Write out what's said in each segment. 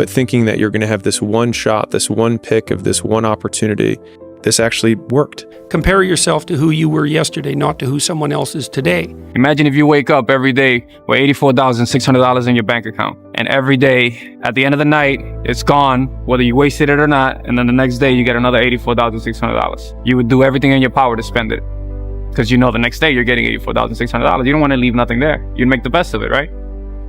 but thinking that you're going to have this one shot, this one pick of this one opportunity. This actually worked. Compare yourself to who you were yesterday, not to who someone else is today. Imagine if you wake up every day with $84,600 in your bank account, and every day, at the end of the night, it's gone, whether you wasted it or not, and then the next day you get another $84,600. You would do everything in your power to spend it, because you know the next day you're getting $84,600. You don't want to leave nothing there. You'd make the best of it, right?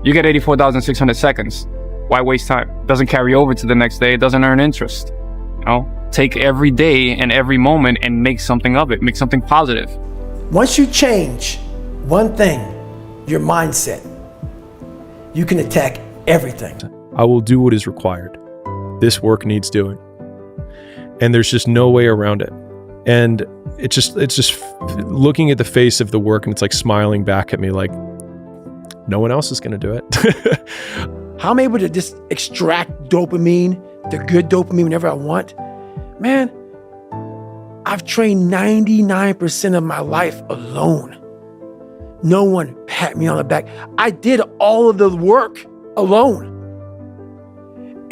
You get 84,600 seconds. Why waste time? It doesn't carry over to the next day. It doesn't earn interest. You know? Take every day and every moment and make something of it. Make something positive. Once you change one thing, your mindset, you can attack everything. I will do what is required. This work needs doing. And there's just no way around it. And it's just looking at the face of the work, and it's like smiling back at me like, no one else is going to do it. How I'm able to just extract dopamine, the good dopamine whenever I want. Man, I've trained 99% of my life alone. No one pat me on the back. I did all of the work alone.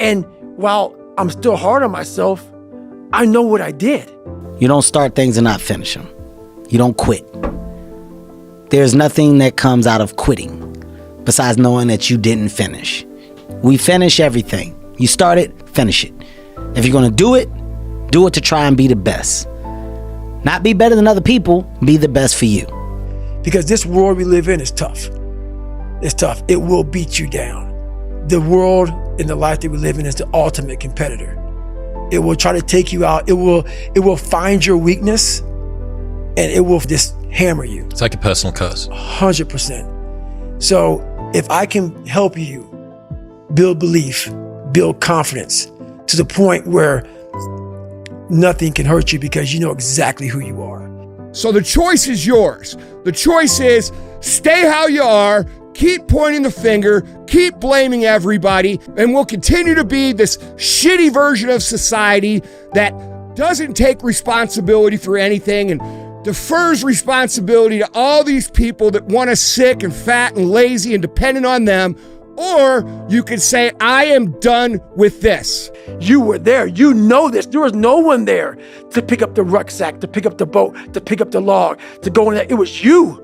And while I'm still hard on myself, I know what I did. You don't start things and not finish them. You don't quit. There's nothing that comes out of quitting besides knowing that you didn't finish. We finish everything. You start it, finish it. If you're going to do it to try and be the best. Not be better than other people, be the best for you. Because this world we live in is tough. It's tough. It will beat you down. The world and the life that we live in is the ultimate competitor. It will try to take you out. It will find your weakness and it will just hammer you. It's like a personal curse. 100%. So if I can help you build belief, build confidence to the point where nothing can hurt you because you know exactly who you are. So the choice is yours. The choice is stay how you are, keep pointing the finger, keep blaming everybody, and we'll continue to be this shitty version of society that doesn't take responsibility for anything and defers responsibility to all these people that want us sick and fat and lazy and dependent on them. Or you could say, I am done with this. You were there. You know this. There was no one there to pick up the rucksack, to pick up the boat, to pick up the log, to go in there. It was you.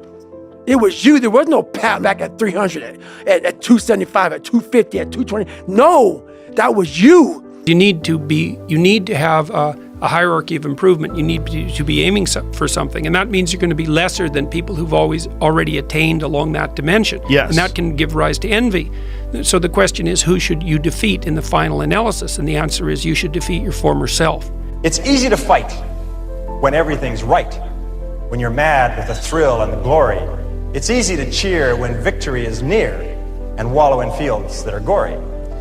It was you. There was no pat back at 300, at 275, at 250, at 220. No, that was you. You need to have a hierarchy of improvement. You need to be aiming for something. And that means you're going to be lesser than people who've already attained along that dimension. Yes. And that can give rise to envy. So the question is, who should you defeat in the final analysis? And the answer is, you should defeat your former self. It's easy to fight when everything's right, when you're mad with the thrill and the glory. It's easy to cheer when victory is near and wallow in fields that are gory.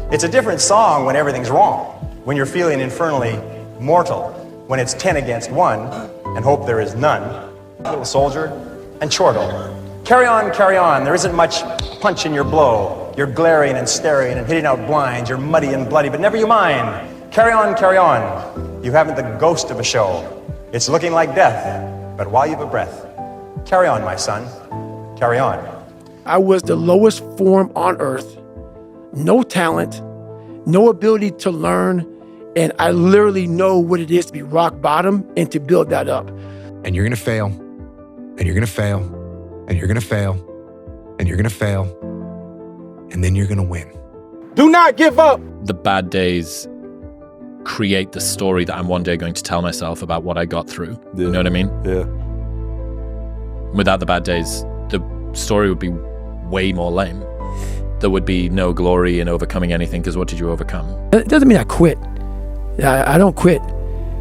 It's a different song when everything's wrong, when you're feeling infernally mortal, when it's 10 against 1 and hope there is none. Little soldier and chortle. Carry on, there isn't much punch in your blow. You're glaring and staring and hitting out blinds. You're muddy and bloody, but never you mind. Carry on. You haven't the ghost of a show. It's looking like death, but while you've a breath, carry on, my son, carry on. I was the lowest form on earth, no talent, no ability to learn, and I literally know what it is to be rock bottom and to build that up. And you're gonna fail, and you're gonna fail, and you're gonna fail, and you're gonna fail, and then you're gonna win. Do not give up. The bad days create the story that I'm one day going to tell myself about what I got through. Yeah. You know what I mean? Yeah. Without the bad days, the story would be way more lame. There would be no glory in overcoming anything, because what did you overcome? It doesn't mean I quit. I don't quit.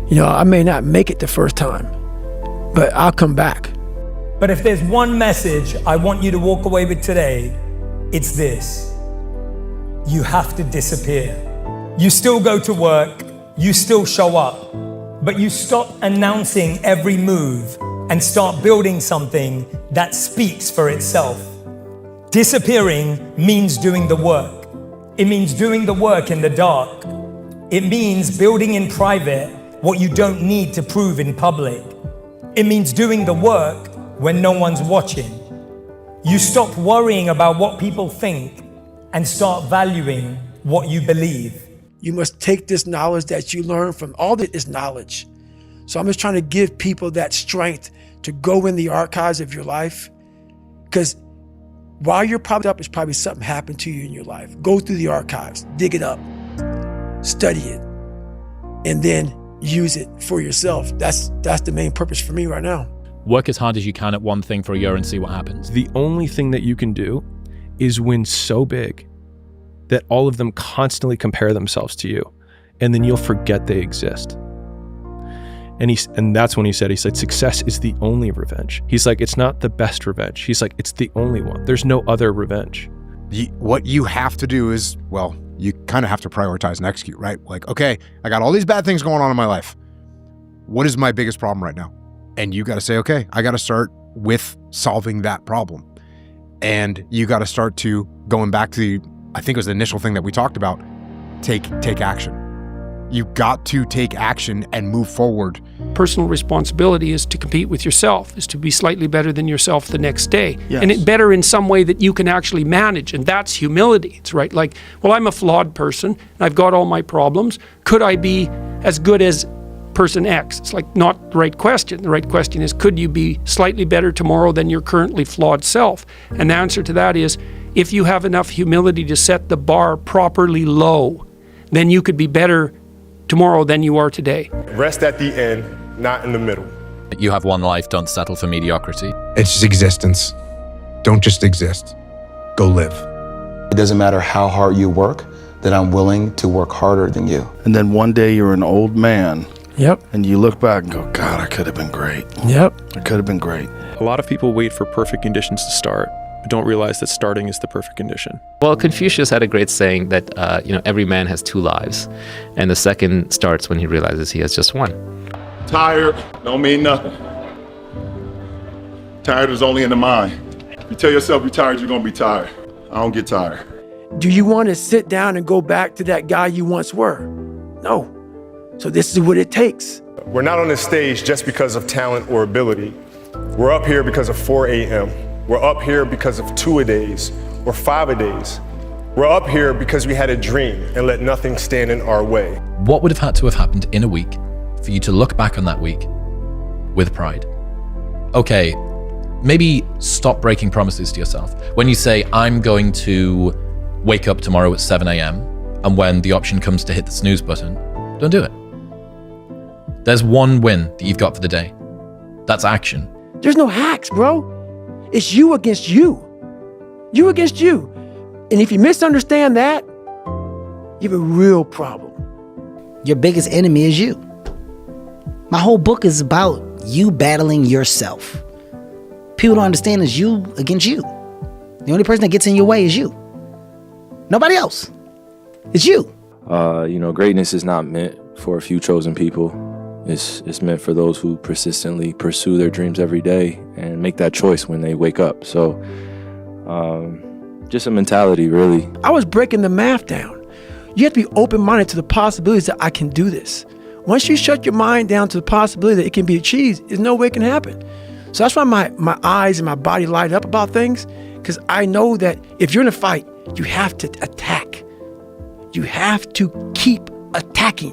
You know, I may not make it the first time, but I'll come back. But if there's one message I want you to walk away with today, it's this. You have to disappear. You still go to work, you still show up, but you stop announcing every move and start building something that speaks for itself. Disappearing means doing the work. It means doing the work in the dark. It means building in private what you don't need to prove in public. It means doing the work when no one's watching. You stop worrying about what people think and start valuing what you believe. You must take this knowledge that you learn from all this knowledge. So I'm just trying to give people that strength to go in the archives of your life, because while you're propped up, it's probably something happened to you in your life. Go through the archives, dig it up, study it, and then use it for yourself. That's the main purpose for me right now. Work as hard as you can at one thing for a year and see what happens. The only thing that you can do is win so big that all of them constantly compare themselves to you, and then you'll forget they exist. And that's when he said, success is the only revenge. He's like, it's not the best revenge. He's like, it's the only one. There's no other revenge. What you have to do is, well, you kind of have to prioritize and execute, right? Like, okay, I got all these bad things going on in my life. What is my biggest problem right now? And you got to say, okay, I got to start with solving that problem. And you got to start to going back to I think it was the initial thing that we talked about, take action. You got to take action and move forward. Personal responsibility is to compete with yourself, is to be slightly better than yourself the next day. Yes. And it better in some way that you can actually manage. And that's humility. It's right. Like, well, I'm a flawed person and I've got all my problems. Could I be as good as person X? It's like not the right question. The right question is, could you be slightly better tomorrow than your currently flawed self? And the answer to that is, if you have enough humility to set the bar properly low, then you could be better tomorrow than you are today. Rest at the end, not in the middle. You have one life, don't settle for mediocrity. It's just existence. Don't just exist. Go live. It doesn't matter how hard you work, that I'm willing to work harder than you. And then one day you're an old man. Yep. And you look back and go, God, I could have been great. Yep. I could have been great. A lot of people wait for perfect conditions to start, but don't realize that starting is the perfect condition. Well, Confucius had a great saying that, every man has two lives, and the second starts when he realizes he has just one. Tired don't mean nothing. Tired is only in the mind. You tell yourself you're tired, you're gonna be tired. I don't get tired. Do you want to sit down and go back to that guy you once were? No. So this is what it takes. We're not on this stage just because of talent or ability. We're up here because of 4 a.m. We're up here because of 2-a-days or 5-a-days. We're up here because we had a dream and let nothing stand in our way. What would have had to have happened in a week for you to look back on that week with pride? Okay, maybe stop breaking promises to yourself. When you say, I'm going to wake up tomorrow at 7 a.m., and when the option comes to hit the snooze button, don't do it. There's one win that you've got for the day. That's action. There's no hacks, bro. It's you against you. You against you. And if you misunderstand that, you have a real problem. Your biggest enemy is you. My whole book is about you battling yourself. People don't understand it's you against you. The only person that gets in your way is you. Nobody else. It's you. Greatness is not meant for a few chosen people. It's meant for those who persistently pursue their dreams every day and make that choice when they wake up. So just a mentality, really. I was breaking the math down. You have to be open-minded to the possibilities that I can do this. Once you shut your mind down to the possibility that it can be achieved, there's no way it can happen. So that's why my eyes and my body light up about things, because I know that if you're in a fight, you have to attack. You have to keep attacking.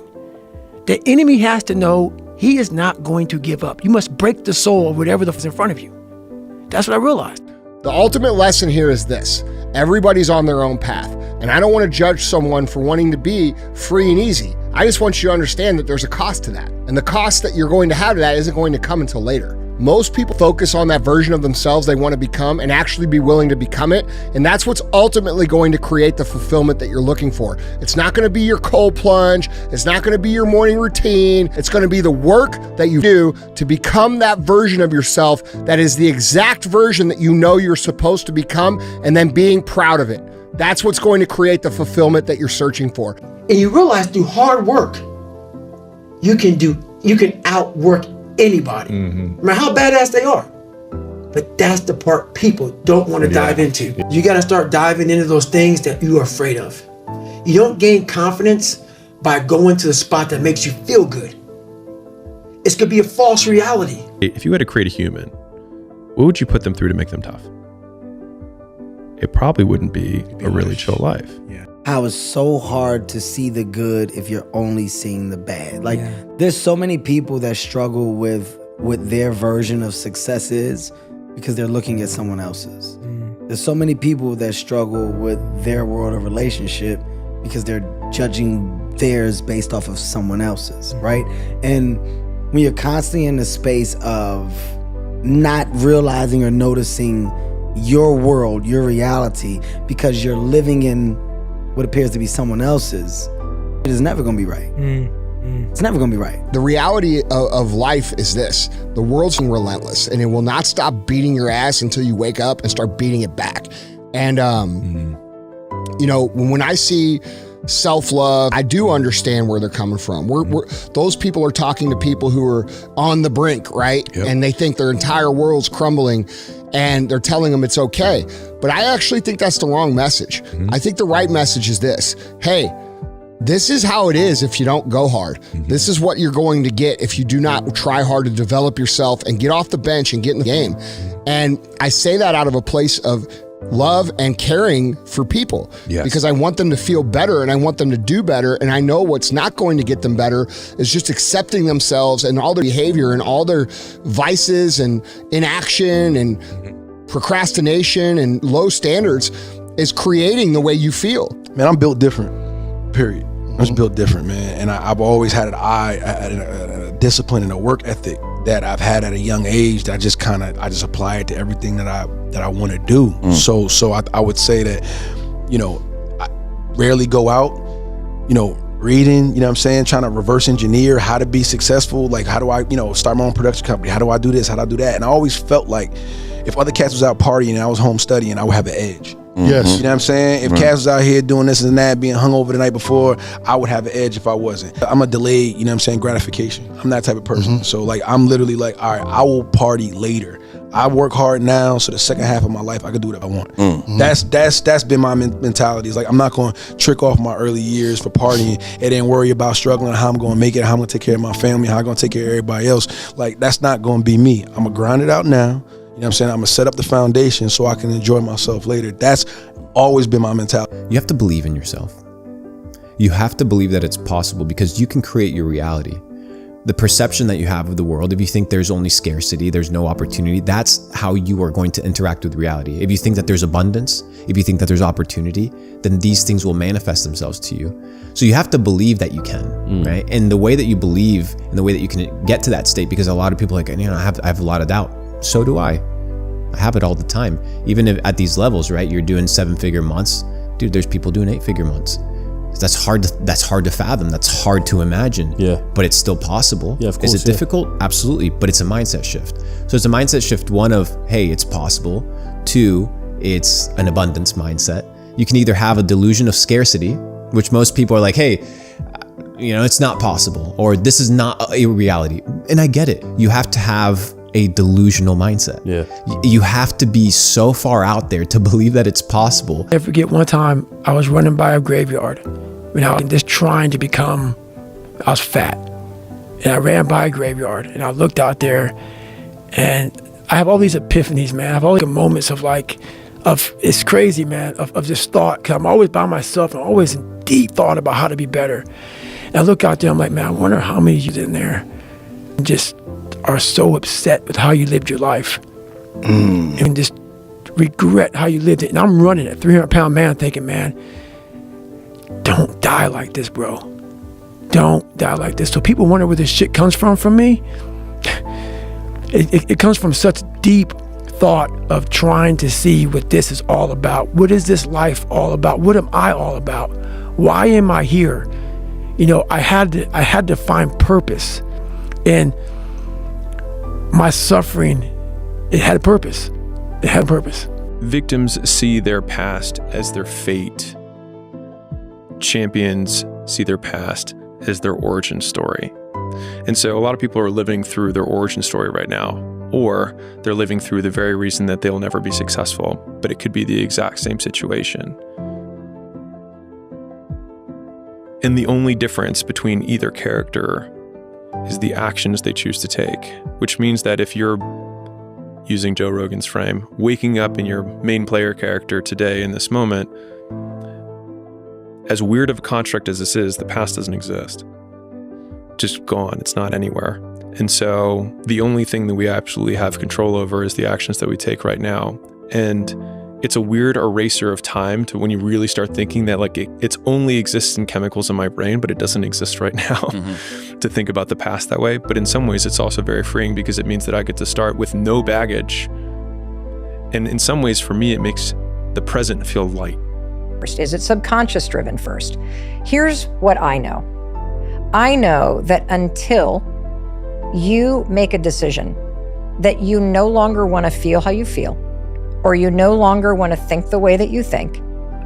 The enemy has to know he is not going to give up. You must break the soul of whatever is in front of you. That's what I realized. The ultimate lesson here is this. Everybody's on their own path. And I don't want to judge someone for wanting to be free and easy. I just want you to understand that there's a cost to that. And the cost that you're going to have to that isn't going to come until later. Most people focus on that version of themselves they want to become and actually be willing to become it. And that's what's ultimately going to create the fulfillment that you're looking for. It's not going to be your cold plunge. It's not going to be your morning routine. It's going to be the work that you do to become that version of yourself that is the exact version that you know you're supposed to become, and then being proud of it. That's what's going to create the fulfillment that you're searching for. And you realize through hard work, you can outwork anybody, no matter how badass they are. But that's the part people don't want to dive into. You got to start diving into those things that you are afraid of. You don't gain confidence by going to the spot that makes you feel good. It's going to be a false reality. If you had to create a human, what would you put them through to make them tough? It probably wouldn't be a really chill life. Yeah. how it's so hard to see the good if you're only seeing the bad. Like, there's so many people that struggle with what their version of success is because they're looking at someone else's. There's so many people that struggle with their world of relationship because they're judging theirs based off of someone else's, right? And when you're constantly in the space of not realizing or noticing your world, your reality, because you're living in what appears to be someone else's, it is never gonna be right. It's never gonna be right. The reality of life is this: the world's relentless, and it will not stop beating your ass until you wake up and start beating it back. And you know, when I see self-love, I do understand where they're coming from. Those people are talking to people who are on the brink, right? And they think their entire world's crumbling, and they're telling them it's okay. But I actually think that's the wrong message. I think the right message is this: hey, this is how it is if you don't go hard. This is what you're going to get if you do not try hard to develop yourself and get off the bench and get in the game. And I say that out of a place of love and caring for people, because I want them to feel better and I want them to do better. And I know what's not going to get them better is just accepting themselves and all their behavior and all their vices and inaction and procrastination and low standards is creating the way you feel. Man, I'm built different, period. I was built different, man. And I've always had an eye, a discipline and a work ethic that I've had at a young age that I just apply it to everything that I want to do. So I would say that, you know, I rarely go out, you know, reading, you know what I'm saying, trying to reverse engineer how to be successful. Like, how do I, you know, start my own production company? How do I do this? How do I do that? And I always felt like if other cats was out partying and I was home studying, I would have an edge. Yes. You know what I'm saying? If Cass was out here doing this and that, being hungover the night before, I would have an edge if I wasn't. I'm a delayed, you know what I'm saying, gratification. I'm that type of person. So like, I'm literally like, all right, I will party later. I work hard now, so the second half of my life, I can do whatever I want. That's been my mentality. It's like, I'm not going to trick off my early years for partying and then worry about struggling, how I'm going to make it, how I'm going to take care of my family, how I'm going to take care of everybody else. Like, that's not going to be me. I'm going to grind it out now. You know what I'm saying? I'm going to set up the foundation so I can enjoy myself later. That's always been my mentality. You have to believe in yourself. You have to believe that it's possible, because you can create your reality. The perception that you have of the world, if you think there's only scarcity, there's no opportunity, that's how you are going to interact with reality. If you think that there's abundance, if you think that there's opportunity, then these things will manifest themselves to you. So you have to believe that you can, right? And the way that you believe and the way that you can get to that state, because a lot of people are like, you know, I have a lot of doubt. So do I. I have it all the time. Even if at these levels, right? You're doing 7-figure months. Dude, there's people doing 8-figure months. That's hard to fathom. That's hard to imagine. Yeah. But it's still possible. Yeah, of course. Is it difficult? Absolutely. But it's a mindset shift. So it's a mindset shift, one of, hey, it's possible. 2, it's an abundance mindset. You can either have a delusion of scarcity, which most people are like, hey, you know, it's not possible, or this is not a reality. And I get it. You have to have a delusional mindset. Yeah. You have to be so far out there to believe that it's possible. I forget one time I was running by a graveyard when I was just trying to become, I was fat. And I ran by a graveyard and I looked out there and I have all these epiphanies, man. I have all these moments of it's crazy, man, of just thought. Cause I'm always by myself and I'm always in deep thought about how to be better. And I look out there, I'm like, man, I wonder how many of you in there just are so upset with how you lived your life and just regret how you lived it. And I'm running a 300-pound man thinking, man, don't die like this, bro. Don't die like this. So people wonder where this shit comes from me. It comes from such deep thought of trying to see what this is all about. What is this life all about? What am I all about? Why am I here? You know, I had to find purpose. And my suffering, it had a purpose. It had a purpose. Victims see their past as their fate. Champions see their past as their origin story. And so a lot of people are living through their origin story right now, or they're living through the very reason that they'll never be successful, but it could be the exact same situation. And the only difference between either character is the actions they choose to take, which means that if you're, using Joe Rogan's frame, waking up in your main player character today in this moment, as weird of a construct as this is, the past doesn't exist. Just gone. It's not anywhere. And so the only thing that we absolutely have control over is the actions that we take right now. And it's a weird eraser of time to when you really start thinking that like it's only exists in chemicals in my brain, but it doesn't exist right now to think about the past that way. But in some ways, it's also very freeing because it means that I get to start with no baggage. And in some ways, for me, it makes the present feel light. Is it subconscious driven first? Here's what I know. I know that until you make a decision that you no longer want to feel how you feel, or you no longer want to think the way that you think,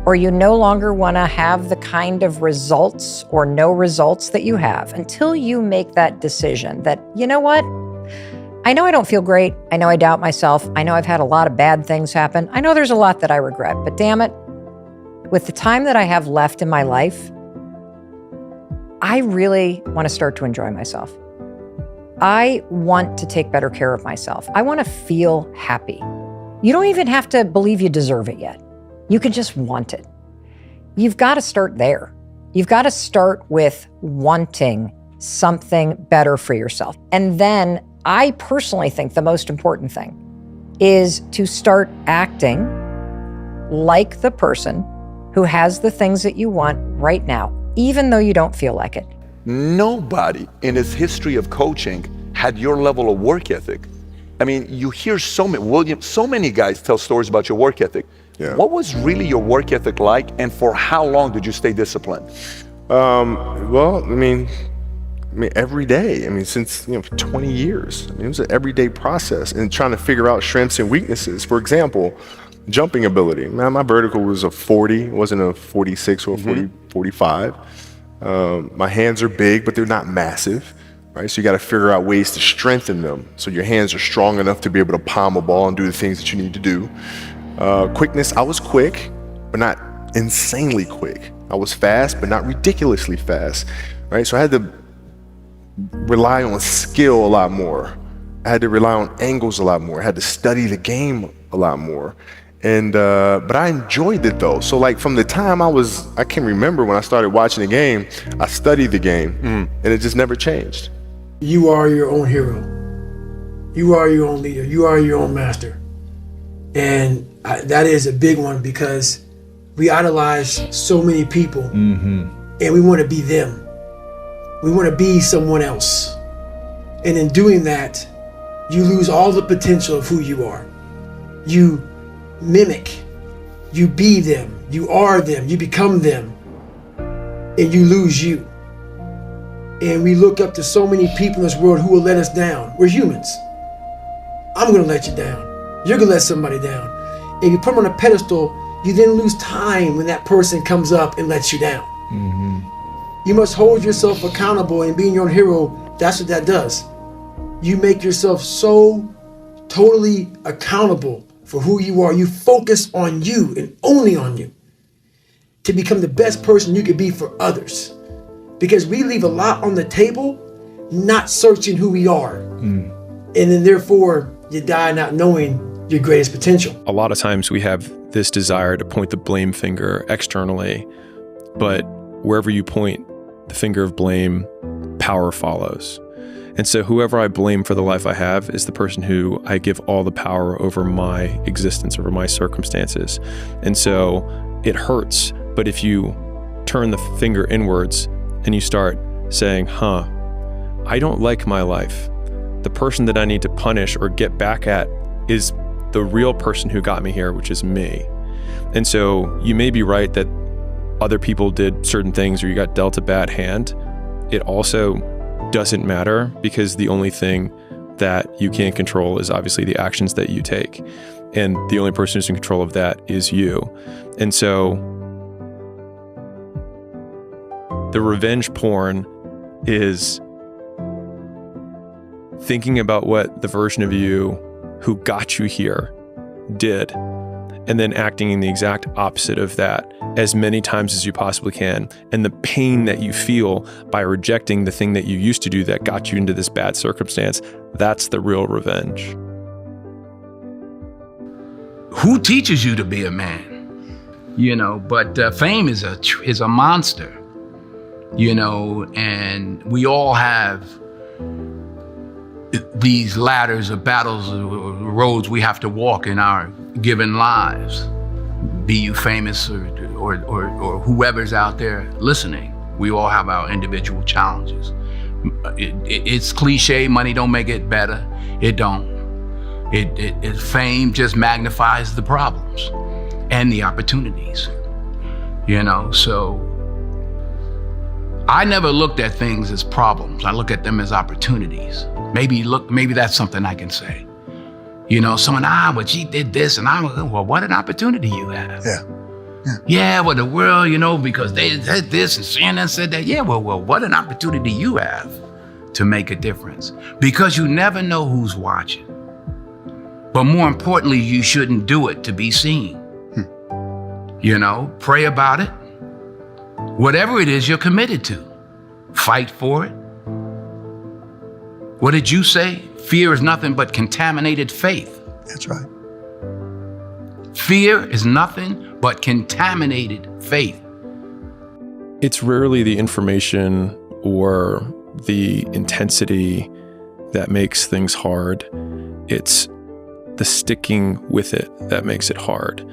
or you no longer want to have the kind of results or no results that you have, until you make that decision that, you know what? I know I don't feel great. I know I doubt myself. I know I've had a lot of bad things happen. I know there's a lot that I regret, but damn it, with the time that I have left in my life, I really want to start to enjoy myself. I want to take better care of myself. I want to feel happy. You don't even have to believe you deserve it yet. You can just want it. You've got to start there. You've got to start with wanting something better for yourself. And then I personally think the most important thing is to start acting like the person who has the things that you want right now, even though you don't feel like it. Nobody in its history of coaching had your level of work ethic. I mean, you hear so many guys tell stories about your work ethic. Yeah. What was really your work ethic like, and for how long did you stay disciplined? Well, I mean, every day. I mean, since 20 years. I mean, it was an everyday process and trying to figure out strengths and weaknesses. For example, jumping ability. Man, my vertical was a 40, it wasn't a 46 or a 40, 45. My hands are big, but they're not massive. Right? So you got to figure out ways to strengthen them so your hands are strong enough to be able to palm a ball and do the things that you need to do. Quickness, I was quick, but not insanely quick. I was fast, but not ridiculously fast. Right? So I had to rely on skill a lot more. I had to rely on angles a lot more. I had to study the game a lot more. And but I enjoyed it though. So like from the time I can remember when I started watching the game, I studied the game and it just never changed. You are your own hero. You are your own leader. You are your own master. And that is a big one because we idolize so many people and we want to be them. We want to be someone else. And in doing that, you lose all the potential of who you are. You mimic, you be them, you are them, you become them, and you lose you. And we look up to so many people in this world who will let us down. We're humans. I'm gonna let you down. You're gonna let somebody down. And you put them on a pedestal, you then lose time when that person comes up and lets you down. You must hold yourself accountable, and being your own hero, that's what that does. You make yourself so totally accountable for who you are. You focus on you and only on you to become the best person you could be for others. Because we leave a lot on the table, not searching who we are. And then therefore you die not knowing your greatest potential. A lot of times we have this desire to point the blame finger externally, but wherever you point the finger of blame, power follows. And so whoever I blame for the life I have is the person who I give all the power over my existence, over my circumstances. And so it hurts, but if you turn the finger inwards and you start saying, I don't like my life. The person that I need to punish or get back at is the real person who got me here, which is me. And so you may be right that other people did certain things or you got dealt a bad hand. It also doesn't matter because the only thing that you can't control is obviously the actions that you take. And the only person who's in control of that is you. And so the revenge porn is thinking about what the version of you who got you here did, and then acting in the exact opposite of that as many times as you possibly can. And the pain that you feel by rejecting the thing that you used to do that got you into this bad circumstance, that's the real revenge. Who teaches you to be a man? you know, but fame is a monster, you know, and we all have these ladders of battles or roads we have to walk in our given lives. Be you famous or whoever's out there listening, we all have our individual challenges. It's cliche, money don't make it better. It don't. Fame just magnifies the problems and the opportunities, you know? So I never looked at things as problems. I look at them as opportunities. Maybe that's something I can say. You know, someone, but she did this, and well, what an opportunity you have. Yeah, well, the world, you know, because they said this and CNN said that. Yeah, well, what an opportunity you have to make a difference. Because you never know who's watching. But more importantly, you shouldn't do it to be seen. You know, pray about it. Whatever it is you're committed to, fight for it. What did you say? Fear is nothing but contaminated faith. That's right. Fear is nothing but contaminated faith. It's rarely the information or the intensity that makes things hard. It's the sticking with it that makes it hard.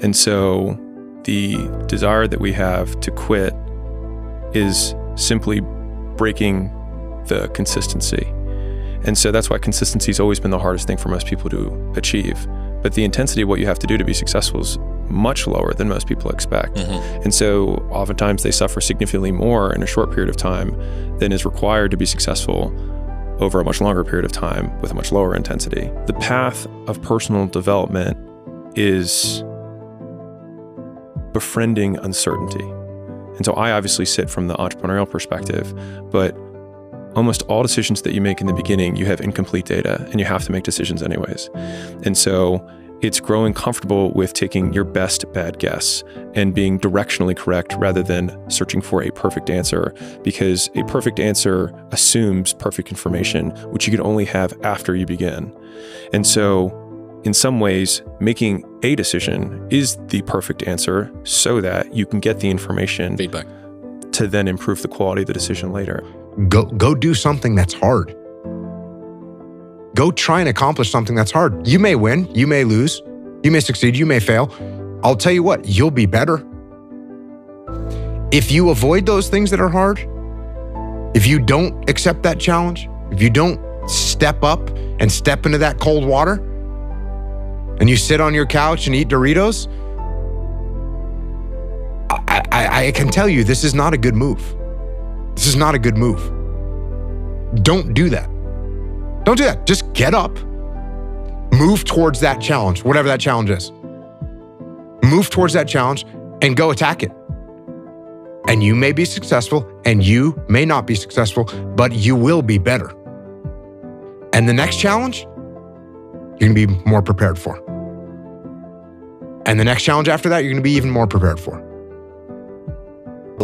And so the desire that we have to quit is simply breaking the consistency. And so that's why consistency has always been the hardest thing for most people to achieve. But the intensity of what you have to do to be successful is much lower than most people expect. And so oftentimes they suffer significantly more in a short period of time than is required to be successful over a much longer period of time with a much lower intensity. The path of personal development is befriending uncertainty. And so I obviously sit from the entrepreneurial perspective, but almost all decisions that you make in the beginning, you have incomplete data and you have to make decisions anyways. And so it's growing comfortable with taking your best bad guess and being directionally correct rather than searching for a perfect answer, because a perfect answer assumes perfect information, which you can only have after you begin. And so in some ways, making a decision is the perfect answer so that you can get the information feedback to then improve the quality of the decision later. Go do something that's hard. Go try and accomplish something that's hard. You may win, you may lose, you may succeed, you may fail. I'll tell you what, you'll be better. If you avoid those things that are hard, if you don't accept that challenge, if you don't step up and step into that cold water, and you sit on your couch and eat Doritos, I can tell you this is not a good move. This is not a good move. Don't do that. Don't do that. Just get up, move towards that challenge, whatever that challenge is. Move towards that challenge and go attack it. And you may be successful and you may not be successful, but you will be better. And the next challenge, you're gonna be more prepared for. And the next challenge after that, you're gonna be even more prepared for.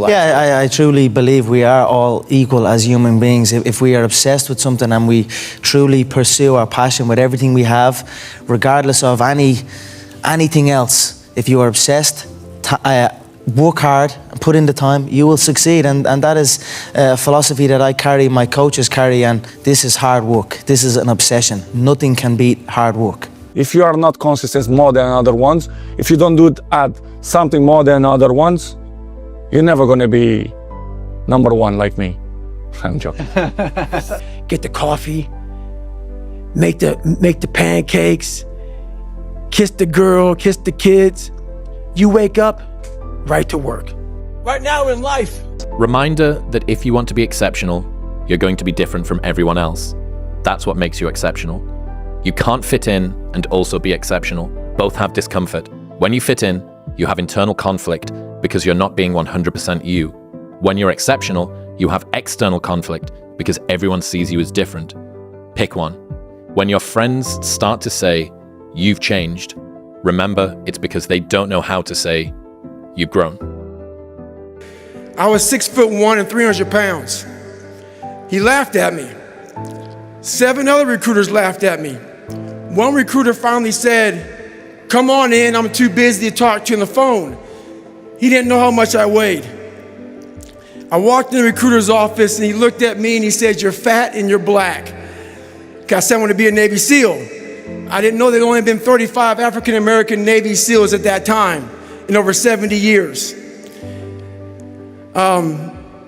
Yeah, I truly believe we are all equal as human beings. If we are obsessed with something and we truly pursue our passion with everything we have, regardless of anything else, if you are obsessed, work hard and put in the time, you will succeed. And that is a philosophy that I carry, my coaches carry, and this is hard work. This is an obsession. Nothing can beat hard work. If you are not consistent more than other ones, if you don't do it at something more than other ones, you're never gonna be number one like me. I'm joking. Get the coffee, make the pancakes, kiss the girl, kiss the kids. You wake up, right to work. Right now in life. Reminder that if you want to be exceptional, you're going to be different from everyone else. That's what makes you exceptional. You can't fit in and also be exceptional. Both have discomfort. When you fit in, you have internal conflict because you're not being 100% you. When you're exceptional, you have external conflict because everyone sees you as different. Pick one. When your friends start to say, "You've changed," remember it's because they don't know how to say, "You've grown." I was 6'1" and 300 pounds. He laughed at me. 7 other recruiters laughed at me. One recruiter finally said, "Come on in, I'm too busy to talk to you on the phone." He didn't know how much I weighed. I walked in the recruiter's office and he looked at me and he said, "You're fat and you're black." I said I want to be a Navy SEAL. I didn't know there'd only been 35 African-American Navy SEALs at that time in over 70 years.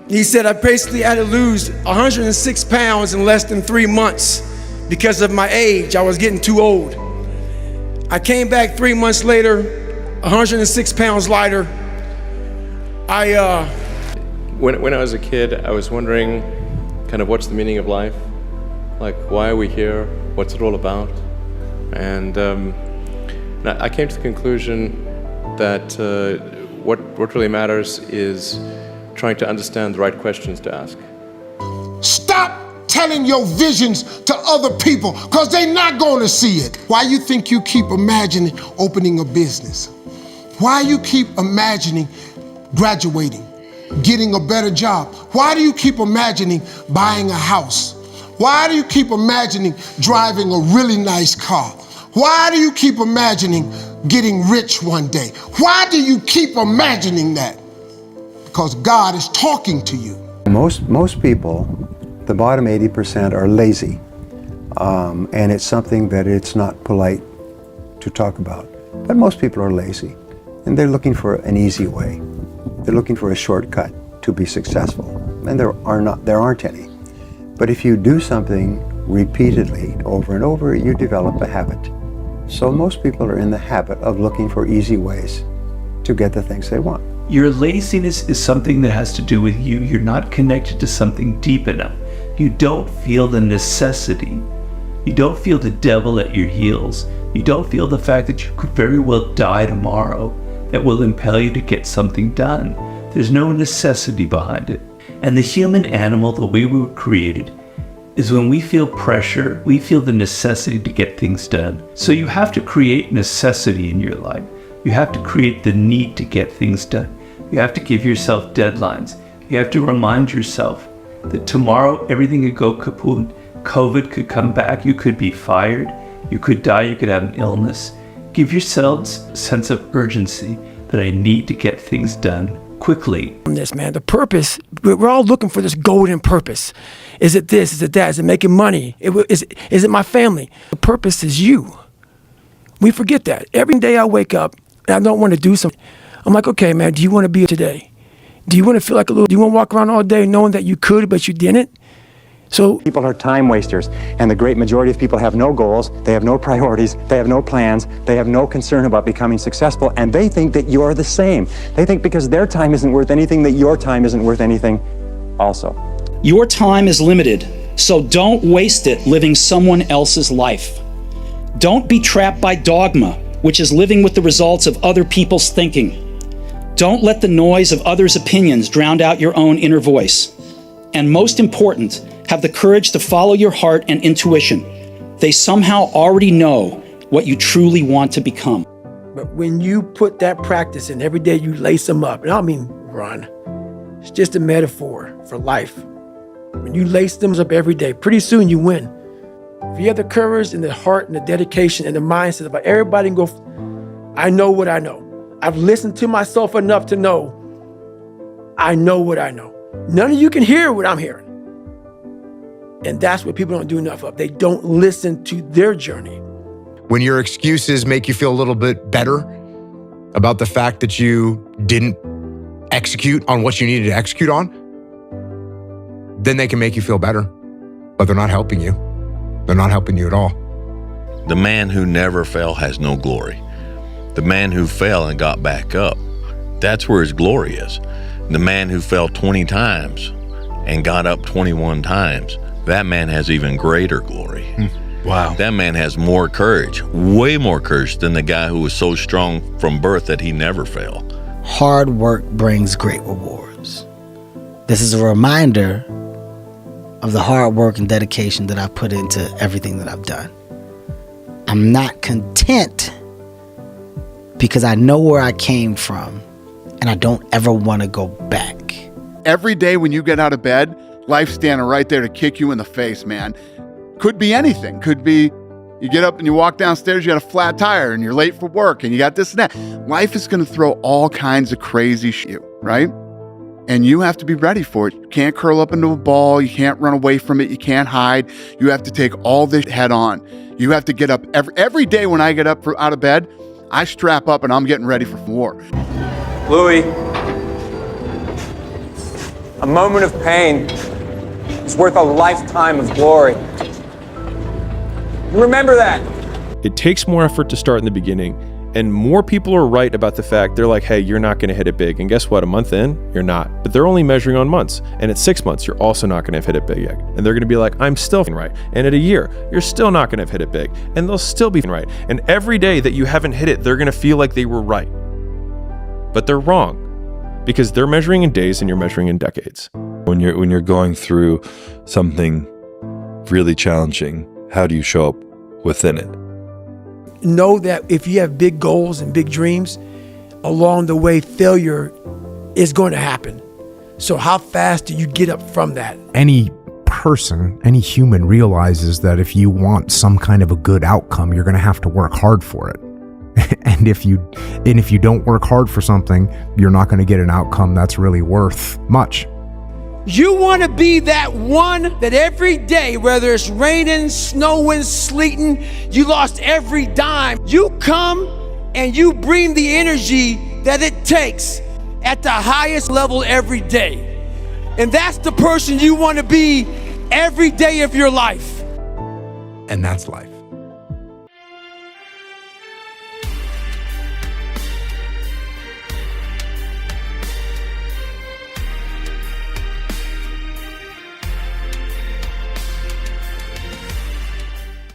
He said I basically had to lose 106 pounds in less than 3 months because of my age. I was getting too old. I came back 3 months later, 106 pounds lighter. When I was a kid, I was wondering kind of what's the meaning of life? Like, why are we here? What's it all about? And I came to the conclusion that what really matters is trying to understand the right questions to ask. Stop telling your visions to other people, because they're not going to see it. Why you think you keep imagining opening a business? Why you keep imagining graduating, getting a better job? Why do you keep imagining buying a house? Why do you keep imagining driving a really nice car? Why do you keep imagining getting rich one day? Why do you keep imagining that? Because God is talking to you. Most people, the bottom 80%, are lazy. And it's something that it's not polite to talk about. But most people are lazy. And they're looking for an easy way. They're looking for a shortcut to be successful. And there aren't any. But if you do something repeatedly, over and over, you develop a habit. So most people are in the habit of looking for easy ways to get the things they want. Your laziness is something that has to do with you. You're not connected to something deep enough. You don't feel the necessity. You don't feel the devil at your heels. You don't feel the fact that you could very well die tomorrow that will impel you to get something done. There's no necessity behind it. And the human animal, the way we were created, is when we feel pressure, we feel the necessity to get things done. So you have to create necessity in your life. You have to create the need to get things done. You have to give yourself deadlines. You have to remind yourself that tomorrow everything could go kaput. COVID could come back. You could be fired. You could die. You could have an illness. Give yourselves a sense of urgency that I need to get things done quickly. This, man, the purpose, we're all looking for this golden purpose. Is it this? Is it that? Is it making money? Is it my family? The purpose is you. We forget that. Every day I wake up and I don't want to do something. I'm like, okay, man, do you want to be today? Do you want to feel like do you want to walk around all day knowing that you could, but you didn't? So people are time wasters, and the great majority of people have no goals, they have no priorities, they have no plans, they have no concern about becoming successful, and they think that you're the same. They think because their time isn't worth anything, that your time isn't worth anything also. Your time is limited, so don't waste it living someone else's life. Don't be trapped by dogma, which is living with the results of other people's thinking. Don't let the noise of others' opinions drown out your own inner voice. And most important, have the courage to follow your heart and intuition. They somehow already know what you truly want to become. But when you put that practice in, every day you lace them up, and I don't mean run, it's just a metaphor for life. When you lace them up every day, pretty soon you win. If you have the courage and the heart and the dedication and the mindset about everybody can go, I know what I know. I've listened to myself enough to know I know what I know. None of you can hear what I'm hearing. And that's what people don't do enough of. They don't listen to their journey. When your excuses make you feel a little bit better about the fact that you didn't execute on what you needed to execute on, then they can make you feel better, but they're not helping you. They're not helping you at all. The man who never fell has no glory. The man who fell and got back up, that's where his glory is. The man who fell 20 times and got up 21 times, that man has even greater glory. Wow. That man has more courage, way more courage than the guy who was so strong from birth that he never fell. Hard work brings great rewards. This is a reminder of the hard work and dedication that I've put into everything that I've done. I'm not content because I know where I came from and I don't ever want to go back. Every day when you get out of bed, life's standing right there to kick you in the face, man. Could be anything. Could be, You get up and you walk downstairs, you got a flat tire and you're late for work and you got this and that. Life is going to throw all kinds of crazy shit, right? And you have to be ready for it. You can't curl up into a ball. You can't run away from it. You can't hide. You have to take all this head on. You have to get up every day. When I get up out of bed, I strap up and I'm getting ready for war. Louis, a moment of pain is worth a lifetime of glory. Remember that. It takes more effort to start in the beginning, and more people are right about the fact they're like, hey, you're not going to hit it big. And guess what? A month in, you're not. But they're only measuring on months. And at 6 months, you're also not going to have hit it big yet. And they're going to be like, I'm still right. And at a year, you're still not going to have hit it big. And they'll still be right. And every day that you haven't hit it, they're going to feel like they were right. But they're wrong, because they're measuring in days and you're measuring in decades. When you're going through something really challenging, how do you show up within it? Know that if you have big goals and big dreams, along the way, failure is going to happen. So how fast do you get up from that? Any person, any human realizes that if you want some kind of a good outcome, you're going to have to work hard for it. And if you don't work hard for something, you're not going to get an outcome that's really worth much. You want to be that one that every day, whether it's raining, snowing, sleeting, you lost every dime. You come and you bring the energy that it takes at the highest level every day. And that's the person you want to be every day of your life. And that's life.